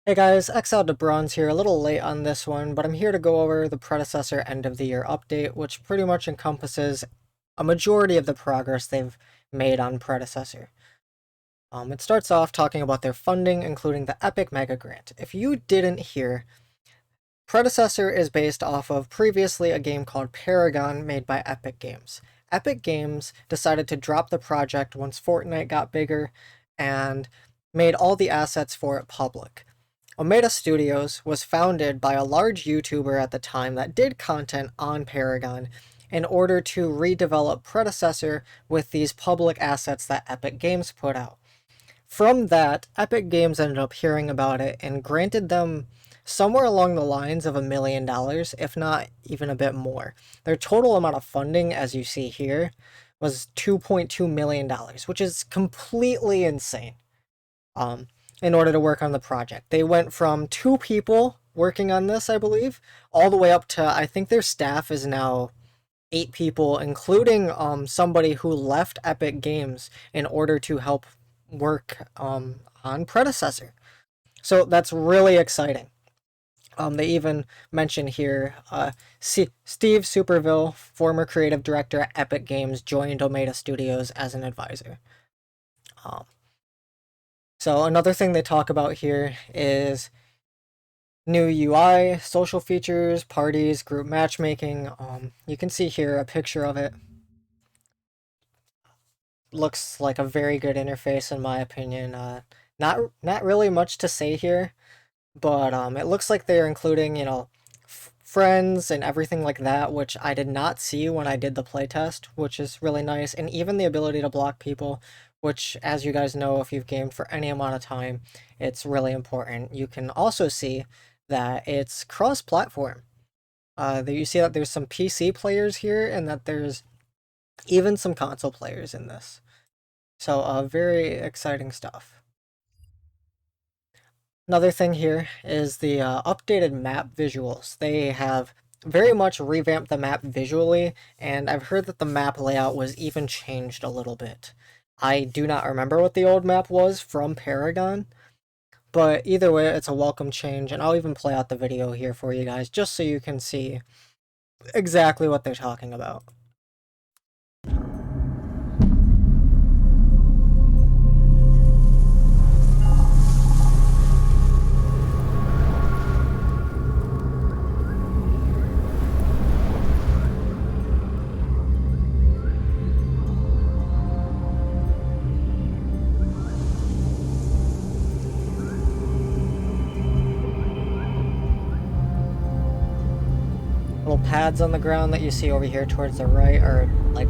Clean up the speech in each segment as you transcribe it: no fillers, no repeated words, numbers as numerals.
Hey guys, XL to Bronze here, a little late on this one, but I'm here to go over the Predecessor end of the year update, which pretty much encompasses a majority of the progress they've made on Predecessor. It starts off talking about their funding, including the Epic Mega Grant. If you didn't hear, Predecessor is based off of previously a game called Paragon made by Epic Games. Epic Games decided to drop the project once Fortnite got bigger and made all the assets for it public. Omega Studios was founded by a large YouTuber at the time that did content on Paragon in order to redevelop Predecessor with these public assets that Epic Games put out. From that, Epic Games ended up hearing about it and granted them somewhere along the lines of $1 million, if not even a bit more. Their total amount of funding, as you see here, was $2.2 million, which is completely insane. In order to work on the project. They went from 2 people working on this, I believe, all the way up to, I think their staff is now 8 people, including somebody who left Epic Games in order to help work on Predecessor. So that's really exciting. They even mention here Steve Superville, former creative director at Epic Games, joined Omega Studios as an advisor. Um, so another thing they talk about here is new UI, social features, parties, group matchmaking. You can see here a picture of it. Looks like a very good interface in my opinion. Not really much to say here, but it looks like they're including, friends and everything like that, which I did not see when I did the playtest, which is really nice, and even the ability to block people, which, as you guys know, if you've gamed for any amount of time, it's really important. You can also see that it's cross-platform. You see that there's some PC players here, and that there's even some console players in this. So, very exciting stuff. Another thing here is the updated map visuals. They have very much revamped the map visually, and I've heard that the map layout was even changed a little bit. I do not remember what the old map was from Paragon, but either way, it's a welcome change, and I'll even play out the video here for you guys, just so you can see exactly what they're talking about. Little pads on the ground that you see over here towards the right are like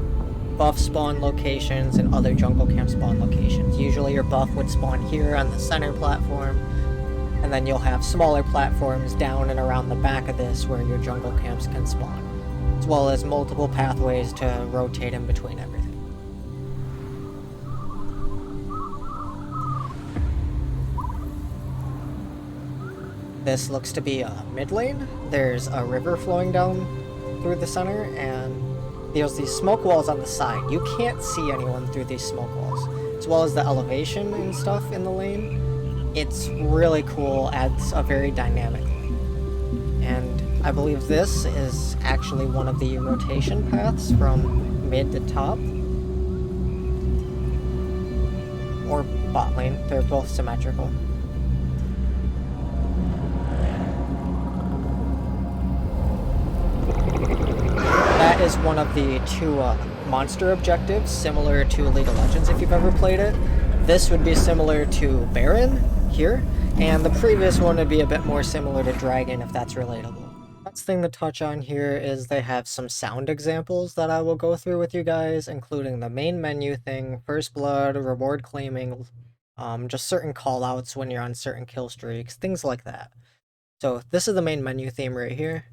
buff spawn locations and other jungle camp spawn locations. Usually your buff would spawn here on the center platform, and then you'll have smaller platforms down and around the back of this where your jungle camps can spawn, as well as multiple pathways to rotate in between everything. This looks to be a mid lane. There's a river flowing down through the center, and there's these smoke walls on the side. You can't see anyone through these smoke walls, as well as the elevation and stuff in the lane. It's really cool, adds a very dynamic lane. And I believe this is actually one of the rotation paths from mid to top, or bot lane. They're both symmetrical. That is one of the 2 monster objectives, similar to League of Legends if you've ever played it. This would be similar to Baron here, and the previous one would be a bit more similar to Dragon if that's relatable. Next thing to touch on here is they have some sound examples that I will go through with you guys, including the main menu thing, first blood, reward claiming, just certain callouts when you're on certain kill streaks, things like that. So this is the main menu theme right here.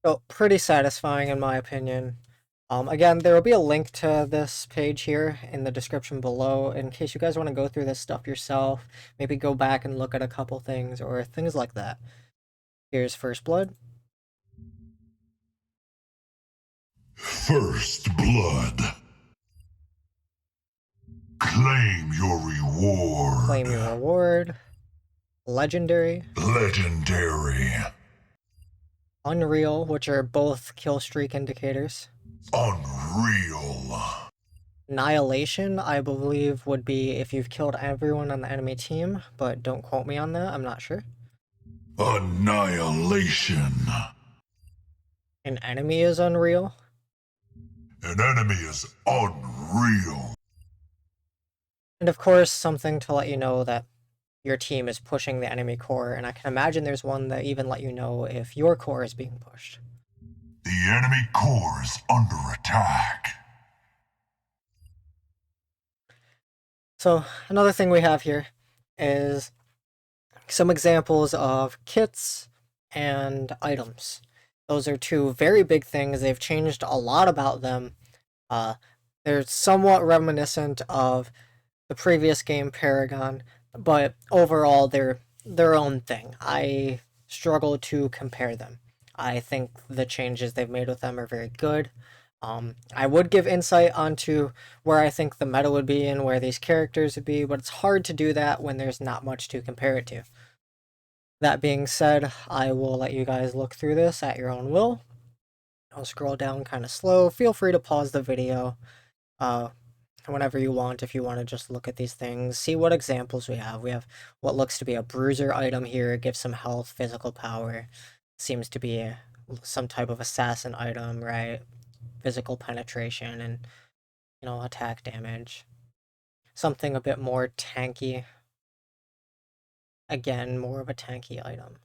So pretty satisfying in my opinion. Again, there will be a link to this page here in the description below in case you guys want to go through this stuff yourself, maybe go back and look at a couple things or things like that. Here's First Blood. First Blood. Claim your reward. Claim your reward. Legendary. Legendary. Unreal, which are both kill streak indicators. Unreal. Annihilation, I believe, would be if you've killed everyone on the enemy team, but don't quote me on that, I'm not sure. Annihilation. An enemy is unreal. An enemy is unreal. And of course, something to let you know that your team is pushing the enemy core, and I can imagine there's one that even let you know if your core is being pushed. The enemy core is under attack. So, another thing we have here is some examples of kits and items. Those are two very big things. They've changed a lot about them. They're somewhat reminiscent of the previous game, Paragon, but overall they're their own thing. I struggle to compare them. I think the changes they've made with them are very good. I would give insight onto where I think the meta would be and where these characters would be, but it's hard to do that when there's not much to compare it to. That being said, I will let you guys look through this at your own will. I'll scroll down kind of slow. Feel free to pause the video whenever you want if you want to just look at these things. See what examples we have. We have what looks to be a bruiser item here. It gives some health, physical power. Seems to be some type of assassin item, right? Physical penetration and, attack damage. Something a bit more tanky. Again, more of a tanky item.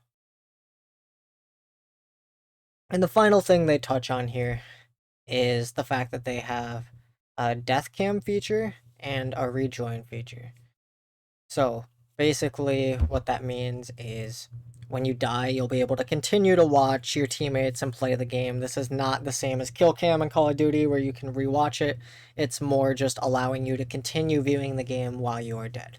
And the final thing they touch on here is the fact that they have a death cam feature and a rejoin feature. So basically what that means is when you die, you'll be able to continue to watch your teammates and play the game. This is not the same as kill cam in Call of Duty where you can rewatch it. It's more just allowing you to continue viewing the game while you are dead.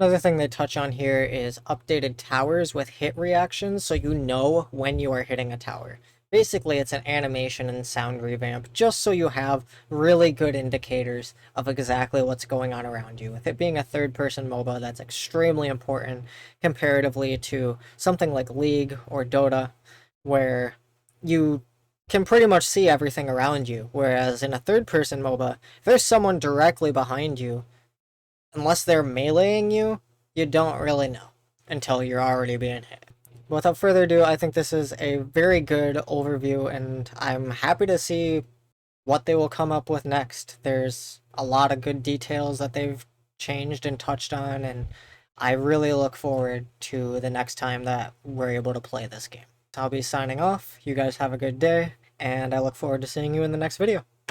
Another thing they touch on here is updated towers with hit reactions, so you know when you are hitting a tower. Basically, it's an animation and sound revamp, just so you have really good indicators of exactly what's going on around you. With it being a third-person MOBA, that's extremely important comparatively to something like League or Dota, where you can pretty much see everything around you, whereas in a third-person MOBA, if there's someone directly behind you, unless they're meleeing you, you don't really know until you're already being hit. Without further ado, I think this is a very good overview, and I'm happy to see what they will come up with next. There's a lot of good details that they've changed and touched on, and I really look forward to the next time that we're able to play this game. I'll be signing off. You guys have a good day, and I look forward to seeing you in the next video.